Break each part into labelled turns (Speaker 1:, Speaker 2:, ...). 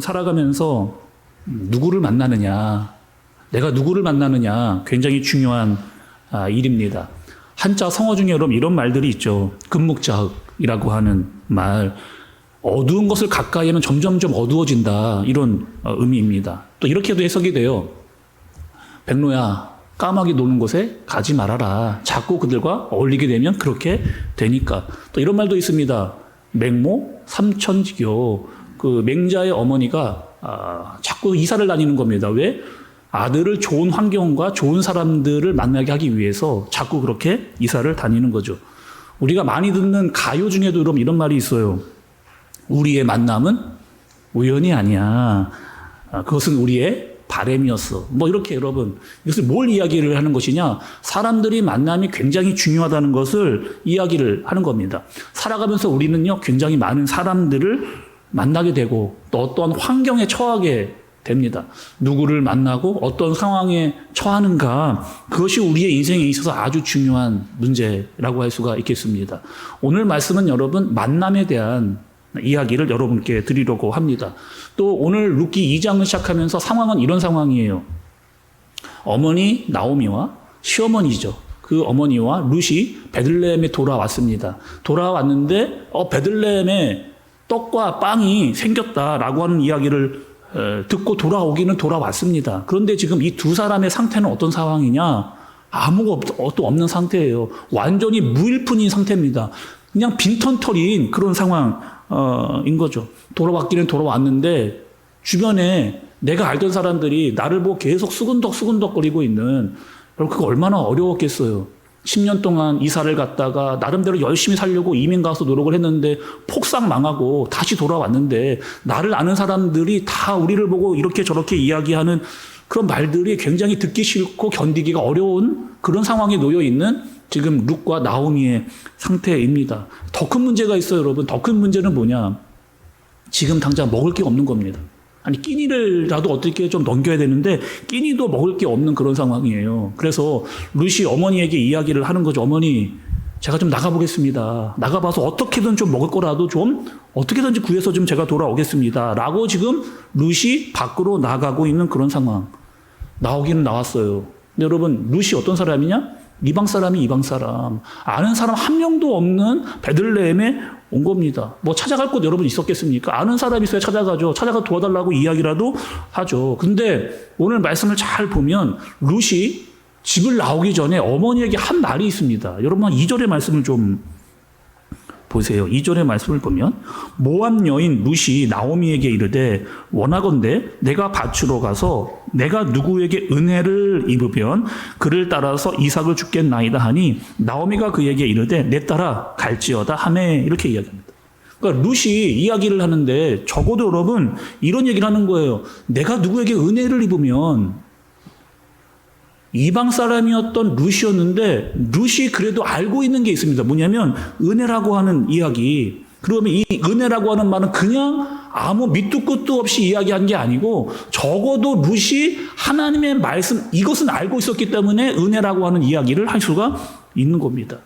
Speaker 1: 살아가면서 누구를 만나느냐, 내가 누구를 만나느냐 굉장히 중요한 일입니다. 한자 성어 중에 여러분 이런 말들이 있죠. 금묵자흑이라고 하는 말. 어두운 것을 가까이 하면 점점점 어두워진다. 이런 의미입니다. 또 이렇게도 해석이 돼요. 백로야, 까마귀 노는 곳에 가지 말아라. 자꾸 그들과 어울리게 되면 그렇게 되니까. 또 이런 말도 있습니다. 맹모 삼천지교. 그 맹자의 어머니가 자꾸 이사를 다니는 겁니다. 왜? 아들을 좋은 환경과 좋은 사람들을 만나게 하기 위해서 자꾸 그렇게 이사를 다니는 거죠. 우리가 많이 듣는 가요 중에도 여러분 이런 말이 있어요. 우리의 만남은 우연이 아니야. 그것은 우리의 바람이었어. 뭐 이렇게 여러분 이것을 뭘 이야기를 하는 것이냐? 사람들이 만남이 굉장히 중요하다는 것을 이야기를 하는 겁니다. 살아가면서 우리는요 굉장히 많은 사람들을 만나게 되고 또 어떠한 환경에 처하게 됩니다. 누구를 만나고 어떤 상황에 처하는가, 그것이 우리의 인생에 있어서 아주 중요한 문제라고 할 수가 있겠습니다. 오늘 말씀은 여러분 만남에 대한 이야기를 여러분께 드리려고 합니다. 또 오늘 룻기 2장을 시작하면서 상황은 이런 상황이에요. 어머니 나오미와 시어머니죠. 그 어머니와 룻이 베들레헴에 돌아왔습니다. 돌아왔는데 베들레헴에 떡과 빵이 생겼다라고 하는 이야기를 듣고 돌아오기는 돌아왔습니다. 그런데 지금 이 두 사람의 상태는 어떤 상황이냐? 아무것도 없는 상태예요. 완전히 무일푼인 상태입니다. 그냥 빈털터리인 그런 상황인 거죠. 돌아왔기는 돌아왔는데 주변에 내가 알던 사람들이 나를 보고 계속 수근덕수근덕거리고 있는, 여러분 그거 얼마나 어려웠겠어요. 10년 동안 이사를 갔다가 나름대로 열심히 살려고 이민 가서 노력을 했는데 폭삭 망하고 다시 돌아왔는데 나를 아는 사람들이 다 우리를 보고 이렇게 저렇게 이야기하는 그런 말들이 굉장히 듣기 싫고 견디기가 어려운 그런 상황에 놓여 있는 지금 룻과 나오미의 상태입니다. 더 큰 문제가 있어요, 여러분. 더 큰 문제는 뭐냐? 지금 당장 먹을 게 없는 겁니다. 아니 끼니를라도 어떻게 좀 넘겨야 되는데 끼니도 먹을 게 없는 그런 상황이에요. 그래서 룻이 어머니에게 이야기를 하는 거죠. 어머니, 제가 좀 나가보겠습니다. 나가봐서 어떻게든 좀 먹을 거라도 좀 어떻게든지 구해서 좀 제가 돌아오겠습니다. 라고 지금 룻이 밖으로 나가고 있는 그런 상황. 나오기는 나왔어요. 근데 여러분 룻이 어떤 사람이냐? 이방 사람이 이방 사람. 아는 사람 한 명도 없는 베들레헴에 온 겁니다. 뭐 찾아갈 곳 여러분 있었겠습니까? 아는 사람이 있어야 찾아가죠. 찾아가 도와달라고 이야기라도 하죠. 근데 오늘 말씀을 잘 보면 룻이 집을 나오기 전에 어머니에게 한 말이 있습니다. 여러분 2절의 말씀을 좀 보세요. 2절의 말씀을 보면 모압 여인 룻이 나오미에게 이르되 원하건대 내가 밭으로 가서 내가 누구에게 은혜를 입으면 그를 따라서 이삭을 주겠나이다 하니 나오미가 그에게 이르되 내 따라 갈지어다 하매, 이렇게 이야기합니다. 그러니까 룻이 이야기를 하는데 적어도 여러분 이런 얘기를 하는 거예요. 내가 누구에게 은혜를 입으면, 이방 사람이었던 룻이었는데 룻이 그래도 알고 있는 게 있습니다. 뭐냐면 은혜라고 하는 이야기. 그러면 이 은혜라고 하는 말은 그냥 아무 밑도 끝도 없이 이야기한 게 아니고 적어도 룻이 하나님의 말씀 이것은 알고 있었기 때문에 은혜라고 하는 이야기를 할 수가 있는 겁니다.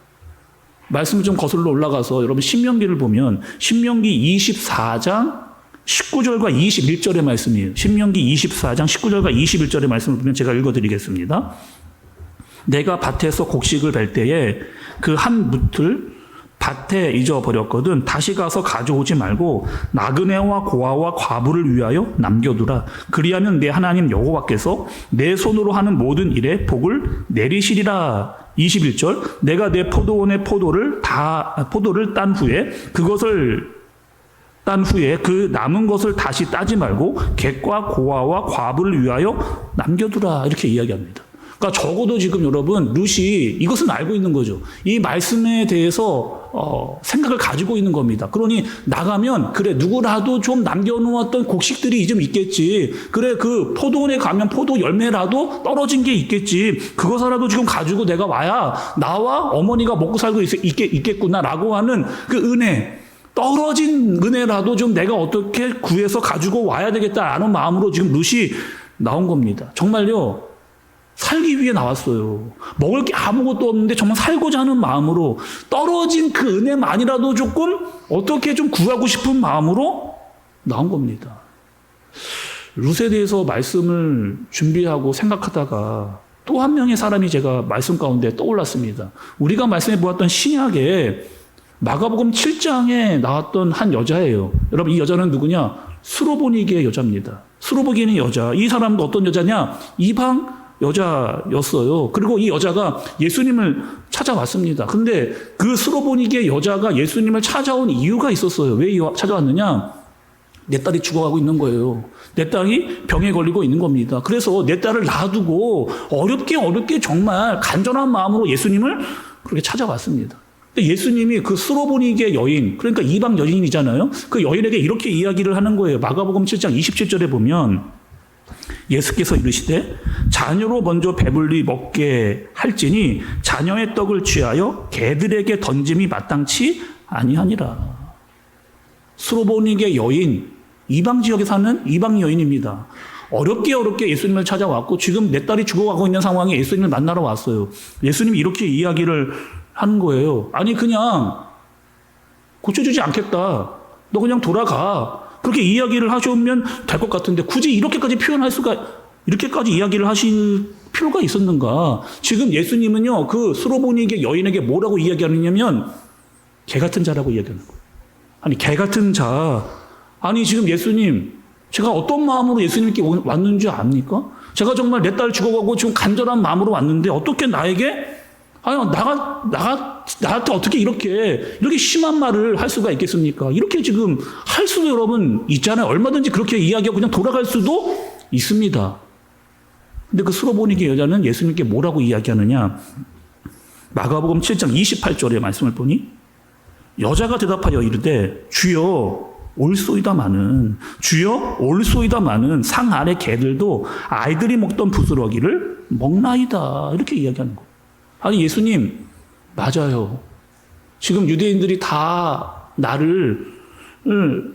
Speaker 1: 말씀을 좀 거슬러 올라가서 여러분 신명기를 보면 신명기 24장 19절과 21절의 말씀이에요. 신명기 24장 19절과 21절의 말씀을 보면 제가 읽어드리겠습니다. 내가 밭에서 곡식을 벨 때에 그 한 뭇을 밭에 잊어버렸거든 다시 가서 가져오지 말고 나그네와 고아와 과부를 위하여 남겨두라. 그리하면 내 하나님 여호와께서 내 손으로 하는 모든 일에 복을 내리시리라. 21절 내가 내 포도원의 포도를 딴 후에 그 남은 것을 다시 따지 말고 객과 고아와 과부를 위하여 남겨두라. 이렇게 이야기합니다. 그러니까 적어도 지금 여러분 룻이 이것은 알고 있는 거죠. 이 말씀에 대해서 생각을 가지고 있는 겁니다. 그러니 나가면 그래 누구라도 좀 남겨놓았던 곡식들이 좀 있겠지. 그래 그 포도원에 가면 포도 열매라도 떨어진 게 있겠지. 그것이라도 지금 가지고 내가 와야 나와 어머니가 먹고 살고 있겠구나라고 하는 그 은혜. 떨어진 은혜라도 좀 내가 어떻게 구해서 가지고 와야 되겠다라는 마음으로 지금 룻이 나온 겁니다. 정말요. 살기 위해 나왔어요. 먹을 게 아무것도 없는데 정말 살고자 하는 마음으로 떨어진 그 은혜만이라도 조금 어떻게 좀 구하고 싶은 마음으로 나온 겁니다. 룻에 대해서 말씀을 준비하고 생각하다가 또 한 명의 사람이 제가 말씀 가운데 떠올랐습니다. 우리가 말씀해 보았던 신약에 마가복음 7장에 나왔던 한 여자예요. 여러분, 이 여자는 누구냐? 수로보니게의 여자입니다. 수로보니게의 여자. 이 사람도 어떤 여자냐? 이방 여자였어요. 그리고 이 여자가 예수님을 찾아왔습니다. 근데 그 수로보니게 여자가 예수님을 찾아온 이유가 있었어요. 왜 찾아왔느냐? 내 딸이 죽어가고 있는 거예요. 내 딸이 병에 걸리고 있는 겁니다. 그래서 내 딸을 놔두고 어렵게 정말 간절한 마음으로 예수님을 그렇게 찾아왔습니다. 근데 예수님이 그 수로보니게 여인, 그러니까 이방 여인이잖아요. 그 여인에게 이렇게 이야기를 하는 거예요. 마가복음 7장 27절에 보면 예수께서 이르시되 자녀로 먼저 배불리 먹게 할지니 자녀의 떡을 취하여 개들에게 던짐이 마땅치 아니하니라. 수로보니게 여인, 이방 지역에 사는 이방 여인입니다. 어렵게 예수님을 찾아왔고 지금 내 딸이 죽어가고 있는 상황에 예수님을 만나러 왔어요. 예수님이 이렇게 이야기를 하는 거예요. 아니 그냥 고쳐주지 않겠다. 너 그냥 돌아가. 그렇게 이야기를 하시면 될 것 같은데 굳이 이렇게까지 이렇게까지 이야기를 하실 필요가 있었는가? 지금 예수님은요, 그 수로보니게 여인에게 뭐라고 이야기하느냐면 개 같은 자라고 이야기하는 거예요. 아니 개 같은 자. 아니 지금 예수님, 제가 어떤 마음으로 예수님께 왔는지 압니까? 제가 정말 내 딸 죽어가고 지금 간절한 마음으로 왔는데 어떻게 나에게 나한테 어떻게 이렇게 심한 말을 할 수가 있겠습니까? 이렇게 지금 할 수도 여러분 있잖아요. 얼마든지 그렇게 이야기하고 그냥 돌아갈 수도 있습니다. 근데 그 수로보니게 여자는 예수님께 뭐라고 이야기하느냐? 마가복음 7장 28절의 말씀을 보니 여자가 대답하여 이르되 주여 올소이다마는 상 아래 개들도 아이들이 먹던 부스러기를 먹나이다. 이렇게 이야기하는 거예요. 아니 예수님 맞아요. 지금 유대인들이 다 나를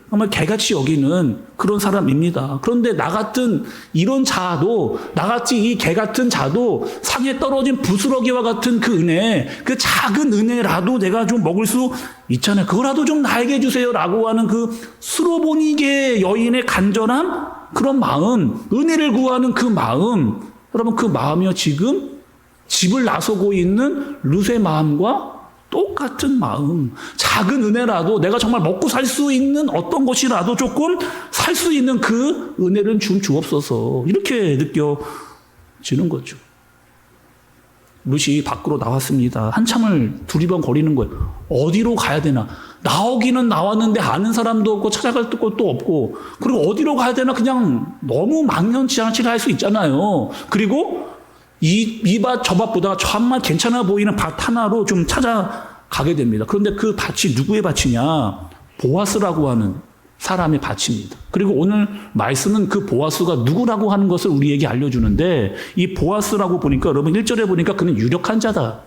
Speaker 1: 정말 개같이 여기는 그런 사람입니다. 그런데 나같이 이 개같은 자도 상에 떨어진 부스러기와 같은 그 은혜, 그 작은 은혜라도 내가 좀 먹을 수 있잖아요. 그거라도 좀 나에게 주세요라고 하는 그 수로보니게 여인의 간절한 그런 마음, 은혜를 구하는 그 마음, 여러분 그 마음이요 지금 집을 나서고 있는 룻의 마음과 똑같은 마음, 작은 은혜라도 내가 정말 먹고 살 수 있는 어떤 것이라도 조금 살 수 있는 그 은혜를 좀 주옵소서. 이렇게 느껴지는 거죠. 룻이 밖으로 나왔습니다. 한참을 두리번거리는 거예요. 어디로 가야 되나? 나오기는 나왔는데 아는 사람도 없고 찾아갈 것도 없고, 그리고 어디로 가야 되나 그냥 너무 망연자실을 할 수 있잖아요. 그리고 이 밭 저 밭보다 정말 괜찮아 보이는 밭 하나로 좀 찾아가게 됩니다. 그런데 그 밭이 누구의 밭이냐? 보아스라고 하는 사람의 밭입니다. 그리고 오늘 말씀은 그 보아스가 누구라고 하는 것을 우리에게 알려주는데, 이 보아스라고 보니까 여러분 1절에 보니까 그는 유력한 자다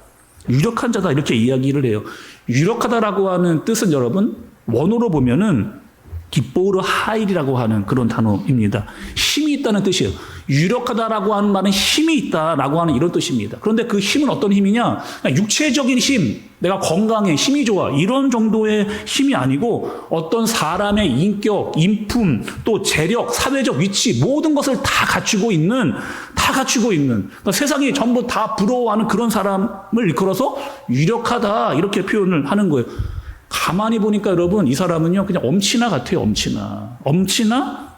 Speaker 1: 이렇게 이야기를 해요. 유력하다라고 하는 뜻은 여러분 원어로 보면은 기뽀르 하일이라고 하는 그런 단어입니다. 힘이 있다는 뜻이에요. 유력하다라고 하는 말은 힘이 있다라고 하는 이런 뜻입니다. 그런데 그 힘은 어떤 힘이냐? 육체적인 힘, 내가 건강해, 힘이 좋아 이런 정도의 힘이 아니고 어떤 사람의 인격, 인품, 또 재력, 사회적 위치 모든 것을 다 갖추고 있는 그러니까 세상이 전부 다 부러워하는 그런 사람을 일컬어서 유력하다 이렇게 표현을 하는 거예요. 가만히 보니까 여러분 이 사람은요 그냥 엄친아 같아요. 엄친아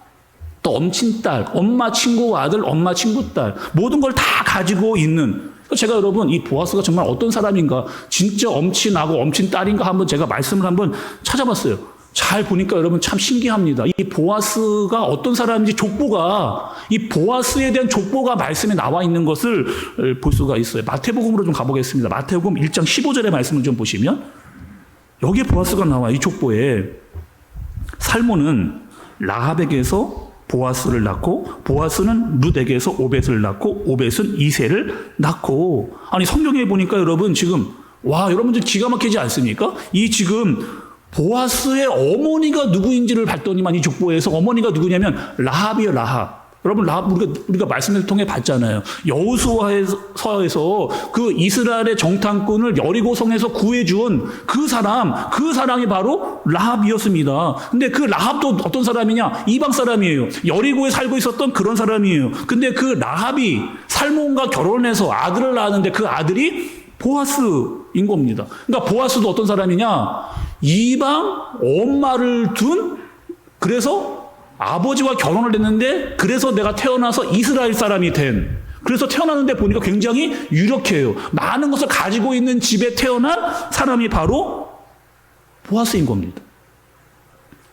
Speaker 1: 또 엄친딸, 엄마 친구 아들, 엄마 친구 딸 모든 걸 다 가지고 있는. 제가 여러분 이 보아스가 정말 어떤 사람인가, 진짜 엄친아고 엄친딸인가 한번 제가 말씀을 한번 찾아봤어요. 잘 보니까 여러분 참 신기합니다. 이 보아스가 어떤 사람인지 이 보아스에 대한 족보가 말씀에 나와 있는 것을 볼 수가 있어요. 마태복음으로 좀 가보겠습니다. 마태복음 1장 15절의 말씀을 좀 보시면 여기에 보아스가 나와. 이 족보에 살몬은 라합에게서 보아스를 낳고, 보아스는 룻에게서 오벳을 낳고, 오벳은 이새를 낳고. 아니 성경에 보니까 여러분 지금 여러분들 기가 막히지 않습니까? 이 지금 보아스의 어머니가 누구인지를 봤더니만 이 족보에서 어머니가 누구냐면 라합이에요. 라합. 여러분 라합 우리가 말씀을 통해 봤잖아요. 여호수아서에서 그 이스라엘의 정탐꾼을 여리고성에서 구해준 그 사람이 바로 라합이었습니다. 근데 그 라합도 어떤 사람이냐? 이방 사람이에요. 여리고에 살고 있었던 그런 사람이에요. 근데 그 라합이 살몬과 결혼해서 아들을 낳았는데 그 아들이 보아스인 겁니다. 그러니까 보아스도 어떤 사람이냐? 이방 엄마를 둔, 그래서 아버지와 결혼을 했는데 그래서 내가 태어나서 이스라엘 사람이 된, 그래서 태어났는데 보니까 굉장히 유력해요. 많은 것을 가지고 있는 집에 태어난 사람이 바로 보아스인 겁니다.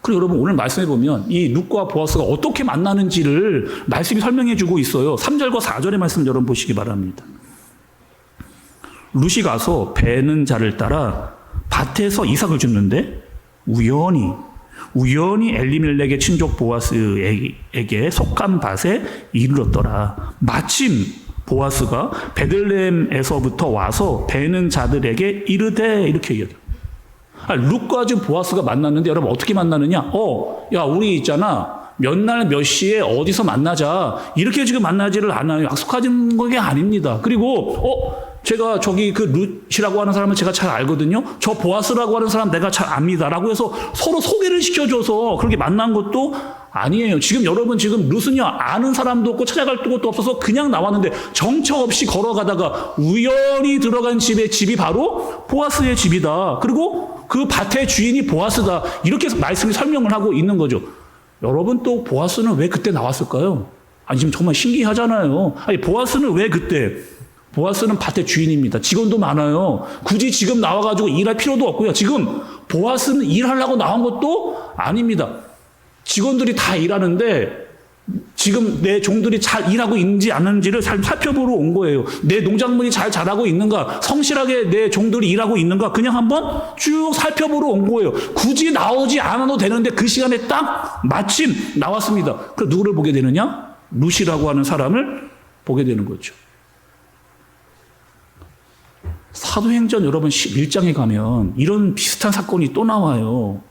Speaker 1: 그리고 여러분 오늘 말씀해 보면 이 룻과 보아스가 어떻게 만나는지를 말씀이 설명해 주고 있어요. 3절과 4절의 말씀 여러분 보시기 바랍니다. 룻이 가서 베는 자를 따라 밭에서 이삭을 줍는데 우연히 엘리멜렉의 친족 보아스에게 속한 밭에 이르렀더라. 마침 보아스가 베들레헴에서부터 와서 베는 자들에게 이르되, 이렇게 얘기해요. 룻과 지금 보아스가 만났는데 여러분 어떻게 만나느냐? 야 우리 있잖아, 몇 날 몇 시에 어디서 만나자, 이렇게 지금 만나지를 않아요. 약속하는 게 아닙니다. 그리고 제가 저기 그 룻이라고 하는 사람을 제가 잘 알거든요. 저 보아스라고 하는 사람 내가 잘 압니다. 라고 해서 서로 소개를 시켜줘서 그렇게 만난 것도 아니에요. 지금 여러분 지금 룻은요, 아는 사람도 없고 찾아갈 곳도 없어서 그냥 나왔는데 정처 없이 걸어가다가 우연히 들어간 집이 바로 보아스의 집이다. 그리고 그 밭의 주인이 보아스다. 이렇게 말씀이 설명을 하고 있는 거죠. 여러분 또 보아스는 왜 그때 나왔을까요? 아니 지금 정말 신기하잖아요. 아니 보아스는 왜 그때? 보아스는 밭의 주인입니다. 직원도 많아요. 굳이 지금 나와가지고 일할 필요도 없고요. 지금 보아스는 일하려고 나온 것도 아닙니다. 직원들이 다 일하는데 지금 내 종들이 잘 일하고 있는지 않는지를 살펴보러 온 거예요. 내 농작물이 잘 자라고 있는가, 성실하게 내 종들이 일하고 있는가, 그냥 한번 쭉 살펴보러 온 거예요. 굳이 나오지 않아도 되는데 그 시간에 딱 마침 나왔습니다. 그래서 누구를 보게 되느냐? 룻이라고 하는 사람을 보게 되는 거죠. 사도행전 여러분 11장에 가면 이런 비슷한 사건이 또 나와요.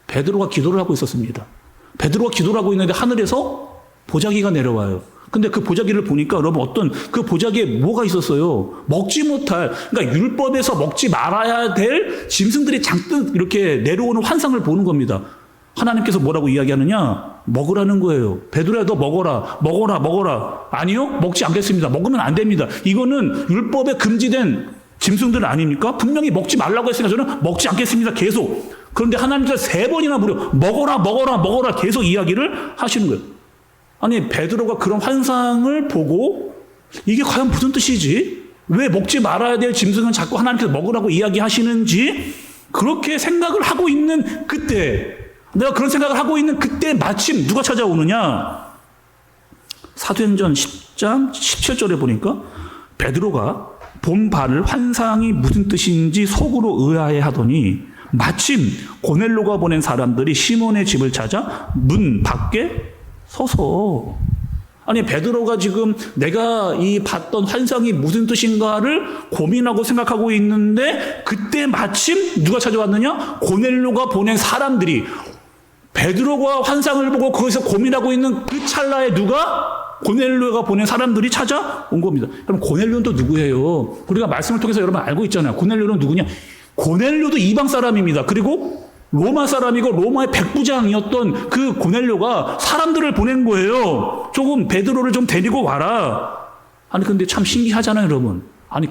Speaker 1: 베드로가 기도를 하고 있었습니다. 베드로가 기도를 하고 있는데 하늘에서 보자기가 내려와요. 근데 그 보자기를 보니까 여러분 어떤 그 보자기에 뭐가 있었어요? 먹지 못할, 그러니까 율법에서 먹지 말아야 될 짐승들이 잔뜩 이렇게 내려오는 환상을 보는 겁니다. 하나님께서 뭐라고 이야기하느냐? 먹으라는 거예요. 베드로야 너 먹어라. 아니요, 먹지 않겠습니다. 먹으면 안 됩니다. 이거는 율법에 금지된 짐승들 아닙니까? 분명히 먹지 말라고 했으니까 저는 먹지 않겠습니다. 계속. 그런데 하나님께서 3번이나 무려 먹어라 계속 이야기를 하시는 거예요. 아니 베드로가 그런 환상을 보고 이게 과연 무슨 뜻이지? 왜 먹지 말아야 될 짐승은 자꾸 하나님께서 먹으라고 이야기하시는지 그렇게 생각을 하고 있는 그때, 내가 그런 생각을 하고 있는 그때 마침 누가 찾아오느냐? 사도행전 10장 17절에 보니까 베드로가 본 바를 환상이 무슨 뜻인지 속으로 의아해 하더니 마침 고넬료가 보낸 사람들이 시몬의 집을 찾아 문 밖에 서서, 아니 베드로가 지금 내가 이 봤던 환상이 무슨 뜻인가를 고민하고 생각하고 있는데 그때 마침 누가 찾아왔느냐? 고넬료가 보낸 사람들이 베드로가 환상을 보고 거기서 고민하고 있는 그 찰나에 누가? 고넬료가 보낸 사람들이 찾아온 겁니다. 그럼 고넬료는 또 누구예요? 우리가 말씀을 통해서 여러분 알고 있잖아요. 고넬료는 누구냐? 고넬료도 이방 사람입니다. 그리고 로마 사람이고 로마의 백부장이었던 그 고넬료가 사람들을 보낸 거예요. 조금 베드로를 좀 데리고 와라. 아니 근데 참 신기하잖아요, 여러분. 아니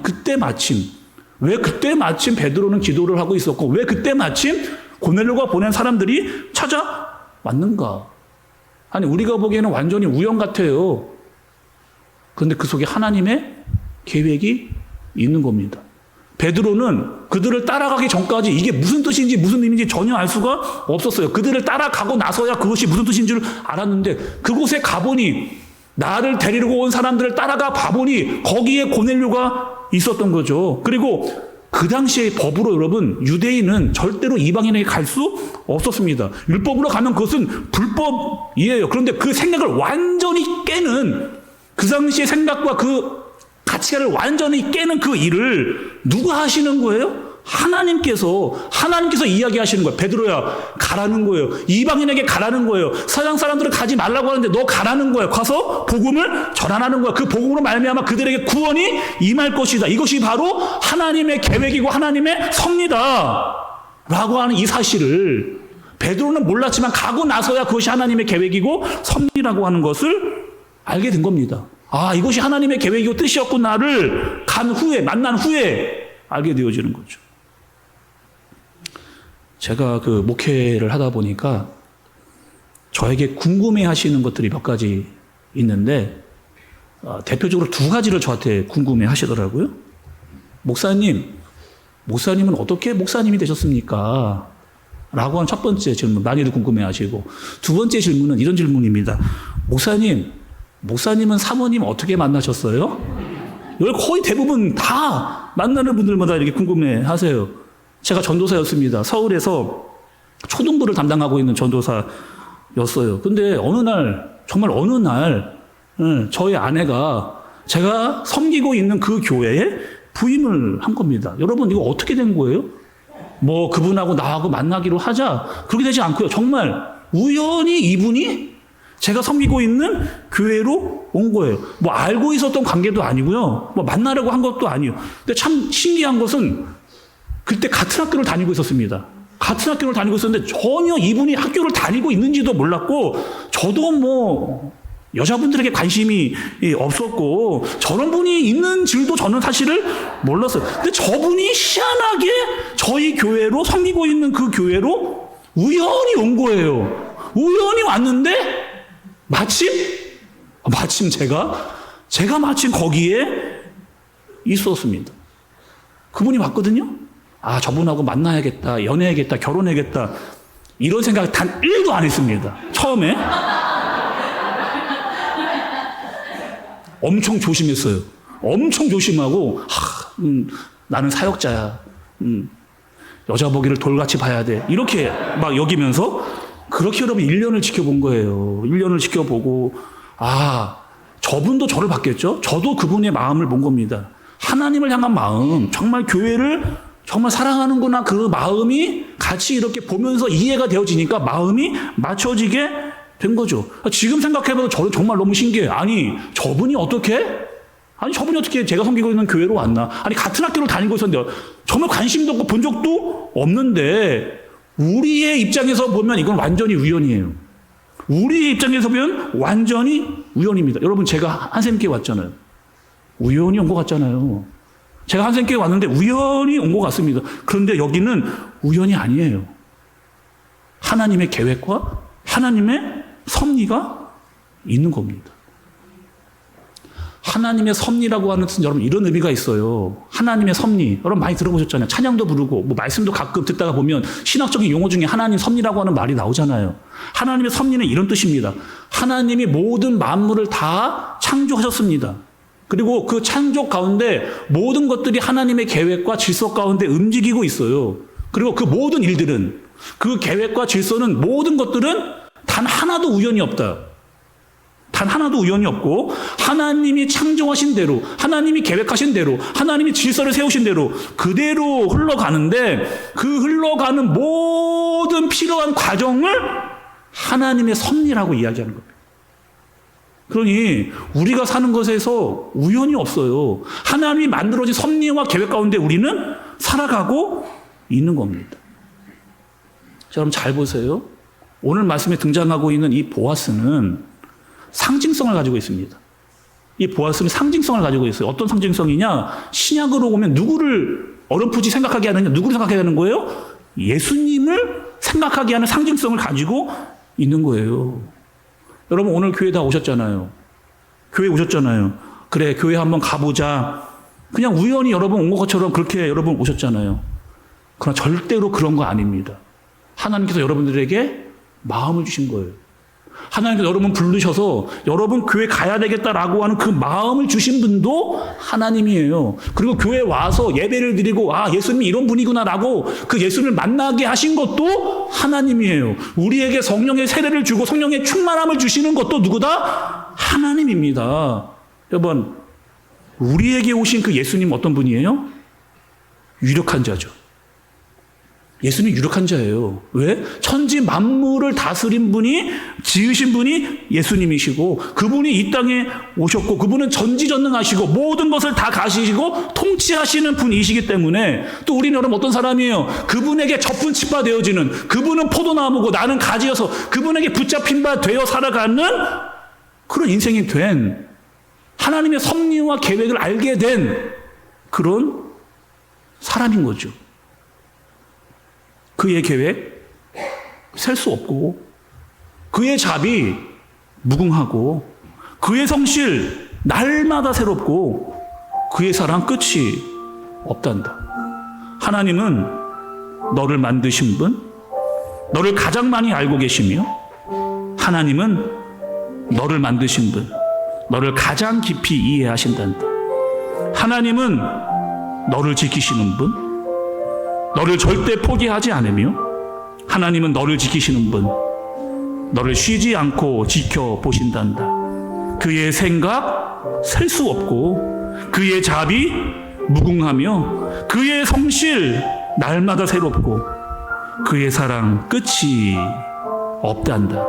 Speaker 1: 왜 그때 마침 베드로는 기도를 하고 있었고 왜 그때 마침 고넬료가 보낸 사람들이 찾아왔는가? 아니 우리가 보기에는 완전히 우연 같아요. 그런데 그 속에 하나님의 계획이 있는 겁니다. 베드로는 그들을 따라가기 전까지 이게 무슨 뜻인지 무슨 의미인지 전혀 알 수가 없었어요. 그들을 따라가고 나서야 그것이 무슨 뜻인 줄 알았는데 그곳에 가보니, 나를 데리러 온 사람들을 따라가 봐보니 거기에 고넬료가 있었던 거죠. 그리고 그 당시의 법으로 여러분 유대인은 절대로 이방인에게 갈 수 없었습니다. 율법으로 가면 그것은 불법이에요. 그런데 그 생각을 완전히 깨는, 그 당시의 생각과 그 가치관을 완전히 깨는 그 일을 누가 하시는 거예요? 하나님께서 이야기하시는 거예요. 베드로야, 가라는 거예요. 이방인에게 가라는 거예요. 서양 사람들은 가지 말라고 하는데 너 가라는 거예요. 가서 복음을 전하라는 거예요. 그 복음으로 말미암아 그들에게 구원이 임할 것이다. 이것이 바로 하나님의 계획이고 하나님의 섭리다 라고 하는 이 사실을 베드로는 몰랐지만 가고 나서야 그것이 하나님의 계획이고 섭리라고 하는 것을 알게 된 겁니다. 아, 이것이 하나님의 계획이고 뜻이었구나를 만난 후에 알게 되어지는 거죠. 제가 그 목회를 하다 보니까 저에게 궁금해 하시는 것들이 몇 가지 있는데, 대표적으로 두 가지를 저한테 궁금해 하시더라고요. 목사님은 어떻게 목사님이 되셨습니까? 라고 하는 첫 번째 질문, 많이들 궁금해 하시고, 두 번째 질문은 이런 질문입니다. 목사님은 사모님 어떻게 만나셨어요? 이걸 거의 대부분 다 만나는 분들마다 이렇게 궁금해 하세요. 제가 전도사였습니다. 서울에서 초등부를 담당하고 있는 전도사였어요. 근데 정말 어느 날, 저희 아내가 제가 섬기고 있는 그 교회에 부임을 한 겁니다. 여러분, 이거 어떻게 된 거예요? 뭐, 그분하고 나하고 만나기로 하자. 그렇게 되지 않고요. 정말 우연히 이분이 제가 섬기고 있는 교회로 온 거예요. 뭐, 알고 있었던 관계도 아니고요. 뭐, 만나려고 한 것도 아니에요. 근데 참 신기한 것은 그때 같은 학교를 다니고 있었습니다. 같은 학교를 다니고 있었는데 전혀 이분이 학교를 다니고 있는지도 몰랐고, 저도 뭐 여자분들에게 관심이 없었고 저런 분이 있는 줄도 저는 사실을 몰랐어요. 근데 저분이 희한하게 저희 교회로, 섬기고 있는 그 교회로 우연히 온 거예요. 우연히 왔는데 마침 제가 마침 거기에 있었습니다. 그분이 왔거든요. 아, 저분하고 만나야겠다, 연애하겠다, 결혼해야겠다, 이런 생각 단 1도 안 했습니다. 처음에. 엄청 조심했어요. 엄청 조심하고, 나는 사역자야. 여자 보기를 돌같이 봐야 돼. 이렇게 막 여기면서, 그렇게 여러분 1년을 지켜본 거예요. 1년을 지켜보고, 저분도 저를 봤겠죠? 저도 그분의 마음을 본 겁니다. 하나님을 향한 마음, 정말 교회를 정말 사랑하는구나, 그 마음이 같이 이렇게 보면서 이해가 되어지니까 마음이 맞춰지게 된 거죠. 지금 생각해봐도 저는 정말 너무 신기해요. 저분이 어떻게 제가 섬기고 있는 교회로 왔나? 같은 학교를 다니고 있었는데 정말 관심도 없고 본 적도 없는데, 우리의 입장에서 보면 이건 완전히 우연이에요. 우리의 입장에서 보면 완전히 우연입니다. 여러분, 제가 한샘교회 왔잖아요. 우연히 온 것 같잖아요. 제가 한샘교회 왔는데 우연히 온 것 같습니다. 그런데 여기는 우연이 아니에요. 하나님의 계획과 하나님의 섭리가 있는 겁니다. 하나님의 섭리라고 하는 뜻은 여러분 이런 의미가 있어요. 하나님의 섭리, 여러분 많이 들어보셨잖아요. 찬양도 부르고 뭐 말씀도 가끔 듣다가 보면 신학적인 용어 중에 하나님 섭리라고 하는 말이 나오잖아요. 하나님의 섭리는 이런 뜻입니다. 하나님이 모든 만물을 다 창조하셨습니다. 그리고 그 창조 가운데 모든 것들이 하나님의 계획과 질서 가운데 움직이고 있어요. 그리고 그 모든 일들은, 그 계획과 질서는, 모든 것들은 단 하나도 우연이 없다. 단 하나도 우연이 없고, 하나님이 창조하신 대로, 하나님이 계획하신 대로, 하나님이 질서를 세우신 대로 그대로 흘러가는데, 그 흘러가는 모든 필요한 과정을 하나님의 섭리라고 이야기하는 겁니다. 그러니 우리가 사는 것에서 우연이 없어요. 하나님이 만들어진 섭리와 계획 가운데 우리는 살아가고 있는 겁니다. 자, 여러분 잘 보세요. 오늘 말씀에 등장하고 있는 이 보아스는 상징성을 가지고 있습니다. 이 보아스는 상징성을 가지고 있어요. 어떤 상징성이냐? 신약으로 보면 누구를 어렴풋이 생각하게 하느냐? 누구를 생각하게 하는 거예요? 예수님을 생각하게 하는 상징성을 가지고 있는 거예요. 여러분 오늘 교회 다 오셨잖아요. 교회 오셨잖아요. 그래, 교회 한번 가보자. 그냥 우연히 여러분 온 것처럼 그렇게 여러분 오셨잖아요. 그러나 절대로 그런 거 아닙니다. 하나님께서 여러분들에게 마음을 주신 거예요. 하나님께서 여러분 부르셔서 여러분 교회 가야 되겠다라고 하는 그 마음을 주신 분도 하나님이에요. 그리고 교회 와서 예배를 드리고 예수님이 이런 분이구나라고 그 예수님을 만나게 하신 것도 하나님이에요. 우리에게 성령의 세례를 주고 성령의 충만함을 주시는 것도 누구다? 하나님입니다. 여러분, 우리에게 오신 그 예수님 어떤 분이에요? 유력한 자죠. 예수님 유력한 자예요. 왜? 천지 만물을 다스린 분이, 지으신 분이 예수님이시고, 그분이 이 땅에 오셨고, 그분은 전지전능하시고 모든 것을 다 가지시고 통치하시는 분이시기 때문에, 또 우리는 여러분 어떤 사람이에요? 그분에게 접은 치바 되어지는, 그분은 포도나무고 나는 가지여서 그분에게 붙잡힌 바 되어 살아가는 그런 인생이 된, 하나님의 섭리와 계획을 알게 된 그런 사람인 거죠. 그의 계획 셀 수 없고, 그의 자비 무궁하고, 그의 성실 날마다 새롭고, 그의 사랑 끝이 없단다. 하나님은 너를 만드신 분, 너를 가장 많이 알고 계시며, 하나님은 너를 만드신 분, 너를 가장 깊이 이해하신단다. 하나님은 너를 지키시는 분, 너를 절대 포기하지 않으며, 하나님은 너를 지키시는 분, 너를 쉬지 않고 지켜보신단다. 그의 생각 셀 수 없고, 그의 자비 무궁하며, 그의 성실 날마다 새롭고, 그의 사랑 끝이 없단다.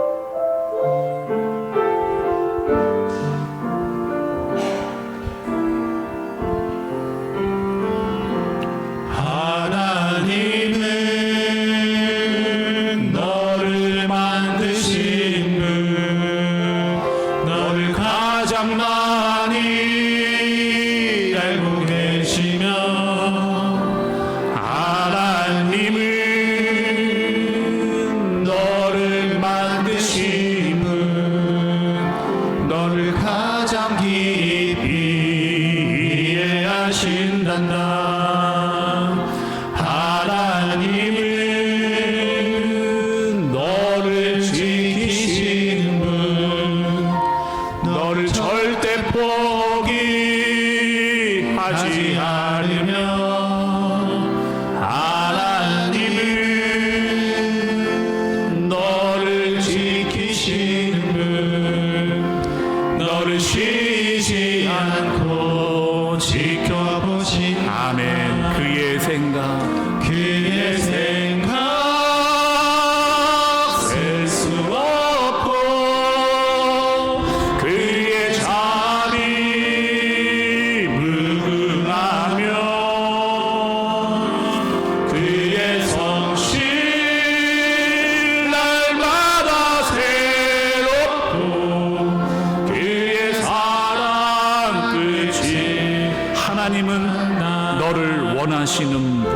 Speaker 1: 하나님은 너를 원하시는 분,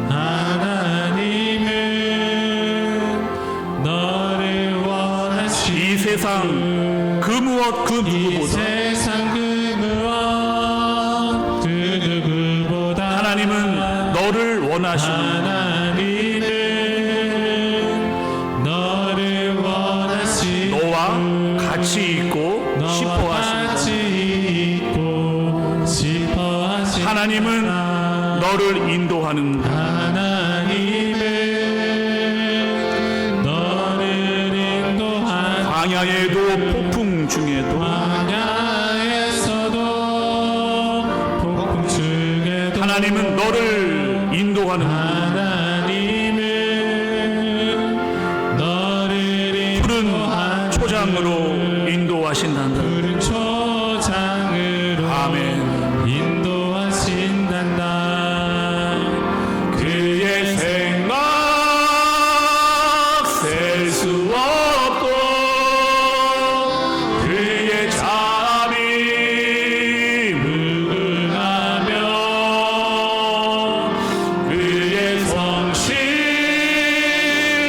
Speaker 2: 하나님은 너를 원하시는
Speaker 1: 이 세상 그 무엇 그 누구보다 하나님은 너를 원하시는 분, 너와 같이 있고 싶어 하신다. 하나님은 너를 인도하는 분, 광야에도 폭풍 중에도 하나님은 너를 인도하는 분, 푸른 초장으로 인도하신단다. 아멘. 그의 생각 셀 수 없고, 그의 자비 무궁하며, 그의 성실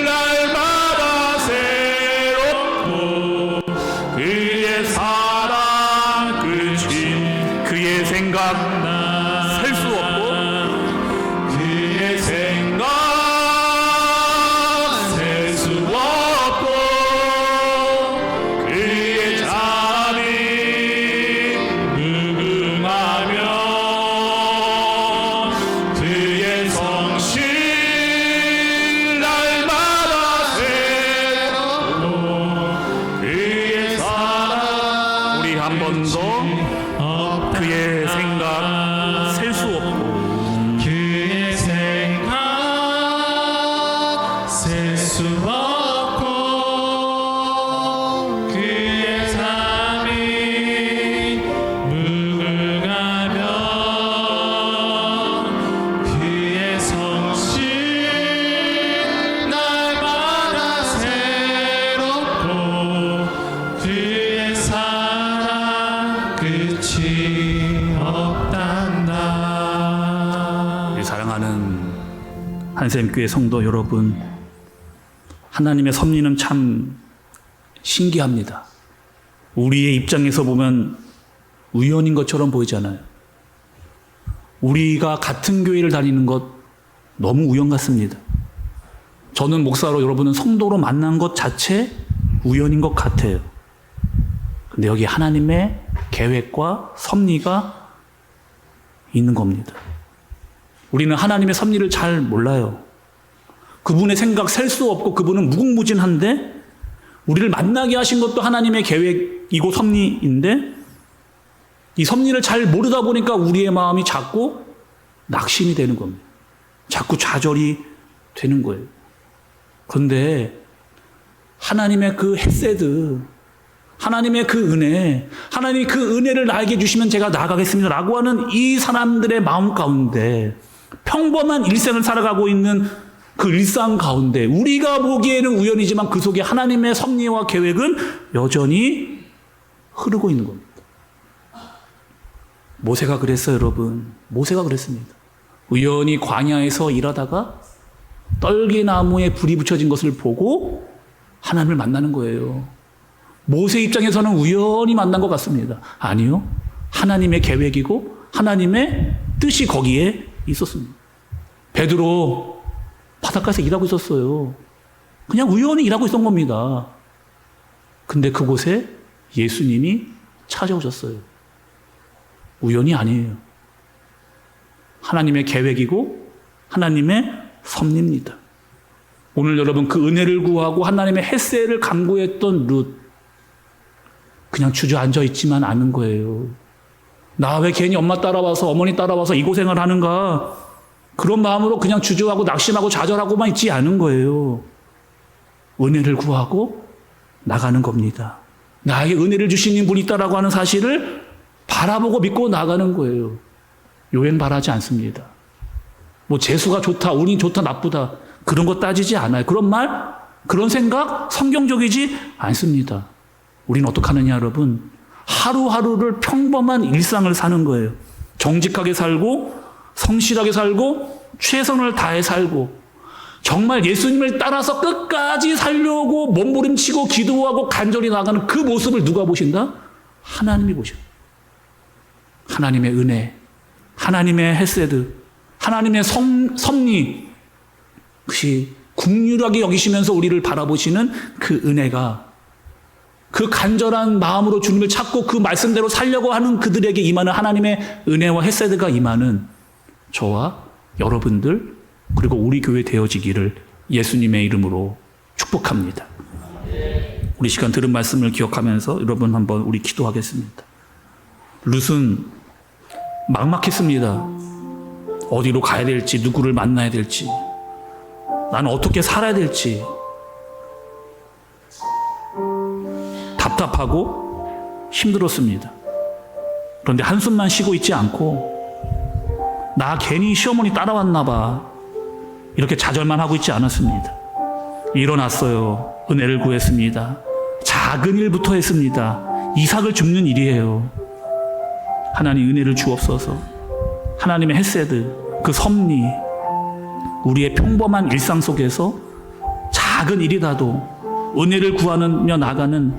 Speaker 1: 날마다 새롭고, 그의 사랑 끝이, 그의 생각 셀 수 없고, 그의 생각 셀 수 없고, 그의 자비 무궁하며, 그의 성실 날마다 새롭고, 그의 사랑. 우리 한 번 더 그의 생각
Speaker 2: 끝이 없단다.
Speaker 1: 우리 사랑하는 한샘교회 성도 여러분, 하나님의 섭리는 참 신기합니다. 우리의 입장에서 보면 우연인 것처럼 보이잖아요. 우리가 같은 교회를 다니는 것 너무 우연 같습니다. 저는 목사로, 여러분은 성도로 만난 것 자체 우연인 것 같아요. 근데 여기 하나님의 계획과 섭리가 있는 겁니다. 우리는 하나님의 섭리를 잘 몰라요. 그분의 생각 셀 수 없고 그분은 무궁무진한데 우리를 만나게 하신 것도 하나님의 계획이고 섭리인데 이 섭리를 잘 모르다 보니까 우리의 마음이 자꾸 낙심이 되는 겁니다. 자꾸 좌절이 되는 거예요. 그런데 하나님의 그 헤세드, 하나님의 그 은혜, 하나님이 그 은혜를 나에게 주시면 제가 나아가겠습니다 라고 하는 이 사람들의 마음 가운데 평범한 일생을 살아가고 있는 그 일상 가운데 우리가 보기에는 우연이지만 그 속에 하나님의 섭리와 계획은 여전히 흐르고 있는 겁니다. 모세가 그랬어요, 여러분. 모세가 그랬습니다. 우연히 광야에서 일하다가 떨기나무에 불이 붙여진 것을 보고 하나님을 만나는 거예요. 모세 입장에서는 우연히 만난 것 같습니다. 아니요. 하나님의 계획이고 하나님의 뜻이 거기에 있었습니다. 베드로 바닷가에서 일하고 있었어요. 그냥 우연히 일하고 있었던 겁니다. 근데 그곳에 예수님이 찾아오셨어요. 우연이 아니에요. 하나님의 계획이고 하나님의 섭리입니다. 오늘 여러분 그 은혜를 구하고 하나님의 헷세를 간구했던 룻, 그냥 주저앉아 있지만 않은 거예요. 나 왜 괜히 엄마 따라와서 어머니 따라와서 이 고생을 하는가, 그런 마음으로 그냥 주저하고 낙심하고 좌절하고만 있지 않은 거예요. 은혜를 구하고 나가는 겁니다. 나에게 은혜를 주시는 분이 있다라고 하는 사실을 바라보고 믿고 나가는 거예요. 요행 바라지 않습니다. 뭐 재수가 좋다, 운이 좋다, 나쁘다 그런 거 따지지 않아요. 그런 말, 그런 생각 성경적이지 않습니다. 우리는 어떻게 하느냐 여러분? 하루하루를 평범한 일상을 사는 거예요. 정직하게 살고 성실하게 살고 최선을 다해 살고 정말 예수님을 따라서 끝까지 살려고 몸부림치고 기도하고 간절히 나가는 그 모습을 누가 보신다? 하나님이 보셔. 하나님의 은혜, 하나님의 헤세드, 하나님의 섭리, 그것이 긍휼하게 여기시면서 우리를 바라보시는 그 은혜가, 그 간절한 마음으로 주님을 찾고 그 말씀대로 살려고 하는 그들에게 임하는 하나님의 은혜와 헤세드가 임하는 저와 여러분들 그리고 우리 교회 되어지기를 예수님의 이름으로 축복합니다. 우리 시간 들은 말씀을 기억하면서 여러분 한번 우리 기도하겠습니다. 룻은 막막했습니다. 어디로 가야 될지, 누구를 만나야 될지, 나는 어떻게 살아야 될지 답답하고 힘들었습니다. 그런데 한숨만 쉬고 있지 않고 나 괜히 시어머니 따라왔나 봐 이렇게 좌절만 하고 있지 않았습니다. 일어났어요. 은혜를 구했습니다. 작은 일부터 했습니다. 이삭을 줍는 일이에요. 하나님 은혜를 주옵소서. 하나님의 헤세드, 그 섭리, 우리의 평범한 일상 속에서 작은 일이라도 은혜를 구하며 나가는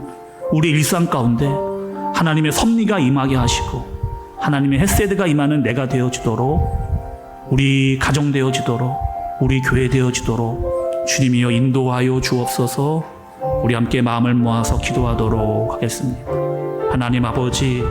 Speaker 1: 우리 일상 가운데 하나님의 섭리가 임하게 하시고 하나님의 헤세드가 임하는 내가 되어지도록, 우리 가정 되어지도록, 우리 교회 되어지도록 주님이여 인도하여 주옵소서. 우리 함께 마음을 모아서 기도하도록 하겠습니다. 하나님 아버지,